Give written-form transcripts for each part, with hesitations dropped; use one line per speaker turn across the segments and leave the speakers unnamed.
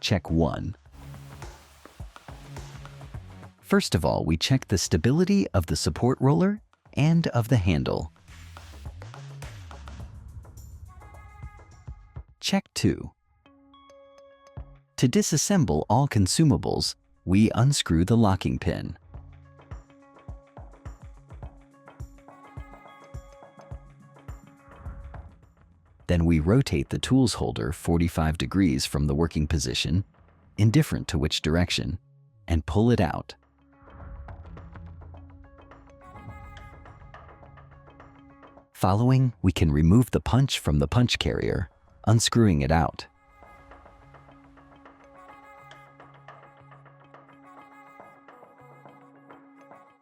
Check 1. First of all, we check the stability of the support roller and of the handle. Check 2. To disassemble all consumables, we unscrew the locking pin. Then we rotate the tools holder 45 degrees from the working position, indifferent to which direction, and pull it out. Following, we can remove the punch from the punch carrier, unscrewing it out.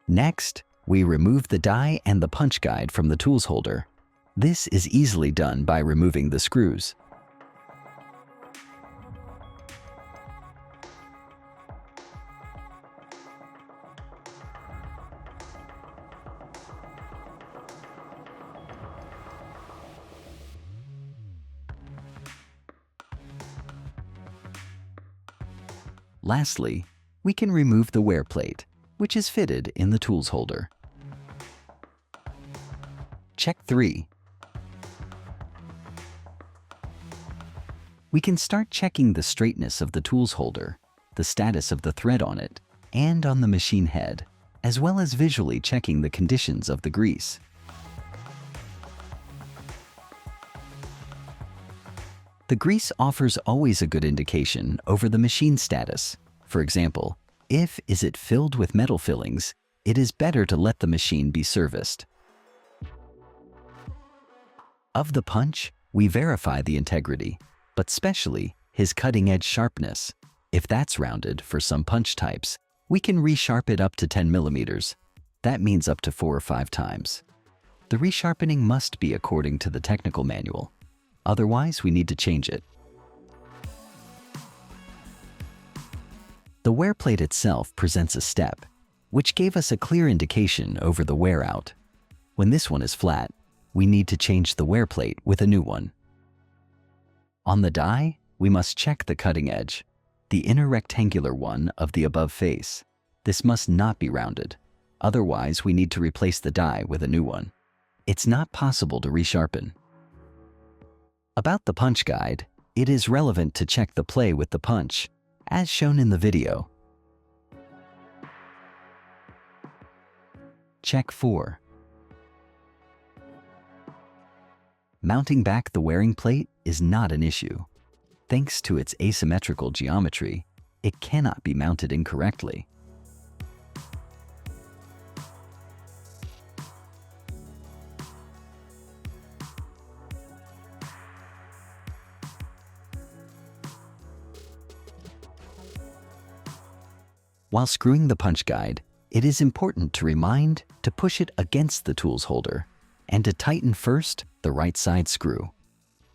Next, we remove the die and the punch guide from the tools holder. This is easily done by removing the screws. Lastly, we can remove the wear plate, which is fitted in the tools holder. Check 3. We can start checking the straightness of the tools holder, the status of the thread on it, and on the machine head, as well as visually checking the conditions of the grease. The grease offers always a good indication over the machine status. For example, if is it filled with metal fillings, it is better to let the machine be serviced. Of the punch, we verify the integrity, but especially his cutting-edge sharpness. If that's rounded for some punch types, we can resharp it up to 10 millimeters. That means up to 4 or 5 times. The resharpening must be according to the technical manual. Otherwise, we need to change it. The wear plate itself presents a step, which gave us a clear indication over the wear out. When this one is flat, we need to change the wear plate with a new one. On the die, we must check the cutting edge, the inner rectangular one of the above face. This must not be rounded. Otherwise, we need to replace the die with a new one. It's not possible to resharpen. About the punch guide, it is relevant to check the play with the punch, as shown in the video. Check 4. Mounting back the wearing plate is not an issue. Thanks to its asymmetrical geometry, it cannot be mounted incorrectly. While screwing the punch guide, it is important to remind to push it against the tools holder and to tighten first the right side screw.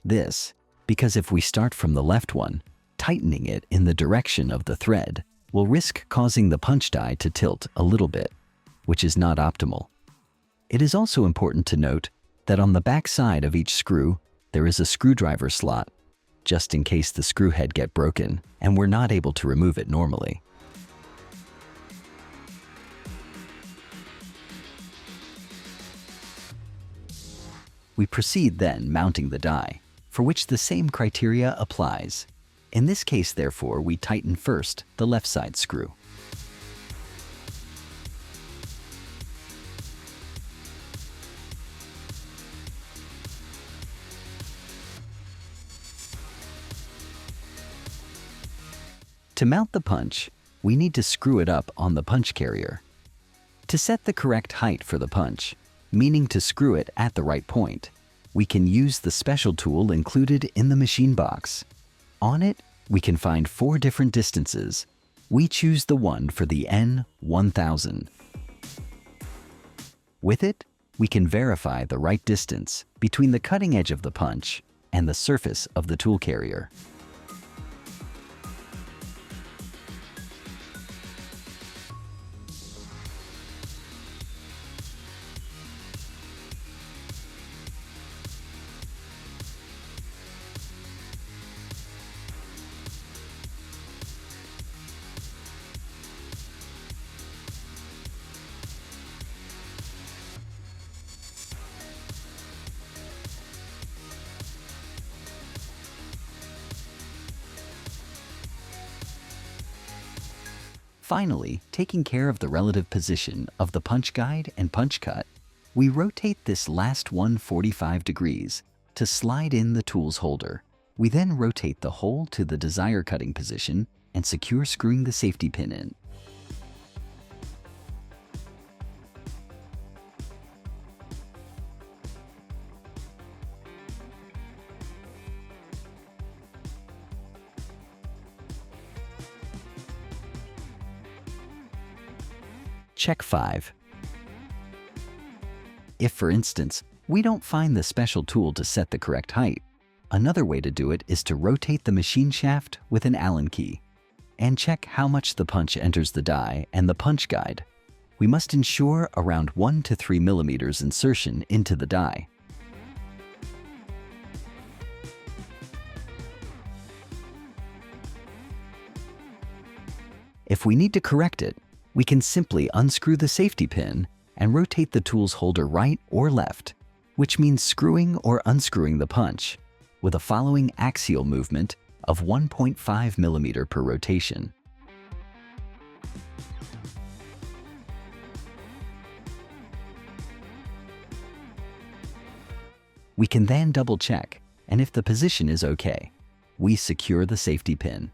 This, because if we start from the left one, tightening it in the direction of the thread will risk causing the punch die to tilt a little bit, which is not optimal. It is also important to note that on the back side of each screw, there is a screwdriver slot, just in case the screw head get broken and we're not able to remove it normally. We proceed then mounting the die, for which the same criteria applies. In this case, therefore, we tighten first the left side screw. To mount the punch, we need to screw it up on the punch carrier. To set the correct height for the punch, meaning to screw it at the right point, we can use the special tool included in the machine box. On it, we can find 4 different distances. We choose the one for the N1000. With it, we can verify the right distance between the cutting edge of the punch and the surface of the tool carrier. Finally, taking care of the relative position of the punch guide and punch cut, we rotate this last 145 degrees to slide in the tools holder. We then rotate the hole to the desired cutting position and secure screwing the safety pin in. Check 5. If, for instance, we don't find the special tool to set the correct height, another way to do it is to rotate the machine shaft with an Allen key and check how much the punch enters the die and the punch guide. We must ensure around 1 to 3 millimeters insertion into the die. If we need to correct it, we can simply unscrew the safety pin and rotate the tools holder right or left, which means screwing or unscrewing the punch, with a following axial movement of 1.5 millimeter per rotation. We can then double check, and if the position is okay, we secure the safety pin.